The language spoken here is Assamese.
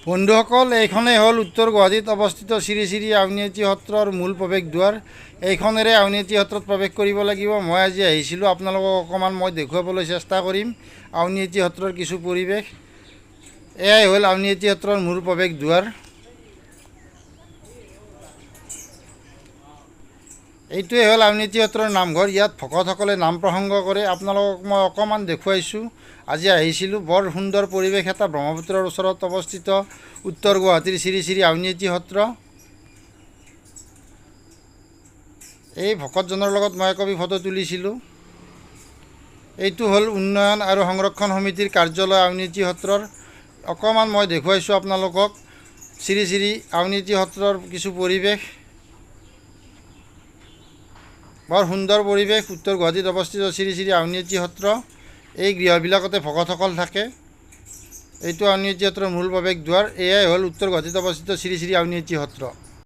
বন্ধুসকল, এইখনেই হ'ল উত্তৰ গুৱাহাটীত অৱস্থিত শ্ৰী শ্ৰী আউনীআটী সত্ৰৰ মূল প্ৰৱেশদ্বাৰ। এইখনেৰে আউনীআটী সত্ৰত প্ৰৱেশ কৰিব লাগিব। মই আজি আহিছিলোঁ, আপোনালোকক অকণমান মই দেখুৱাবলৈ চেষ্টা কৰিম আউনীআটী সত্ৰৰ কিছু পৰিৱেশ। এয়াই হ'ল আউনীআটী সত্ৰৰ মূল প্ৰৱেশদ্বাৰ। এইটোৱে হ'ল আউনীআটী সত্ৰৰ নামঘৰ। ইয়াত ভকতসকলে নাম প্ৰসংগ কৰে। আপোনালোকক মই অকণমান দেখুৱাইছোঁ। আজি আহিছিলোঁ, বৰ সুন্দৰ পৰিৱেশ এটা, ব্ৰহ্মপুত্ৰৰ ওচৰত অৱস্থিত উত্তৰ গুৱাহাটীৰ শ্ৰী শ্ৰী আউনীআটী সত্ৰ। এই ভকতজনৰ লগত মই একপি ফটো তুলিছিলোঁ। এইটো হ'ল উন্নয়ন আৰু সংৰক্ষণ সমিতিৰ কাৰ্যালয় আউনীআটী সত্ৰৰ। অকণমান মই দেখুৱাইছোঁ আপোনালোকক শ্ৰী শ্ৰী আউনীআটী সত্ৰৰ কিছু পৰিৱেশ। বৰ সুন্দৰ পৰিৱেশ, উত্তৰ গুৱাহাটীত অৱস্থিত শ্ৰী শ্ৰী আউনীআটী সত্ৰ। এই গৃহবিলাকতে ভকতসকল থাকে। এইটো আউনীআটী সত্ৰৰ মূল প্ৰৱেশদ্বাৰ। এয়াই হ'ল উত্তৰ গুৱাহাটীত অৱস্থিত শ্ৰী শ্ৰী আউনীআটী সত্ৰ।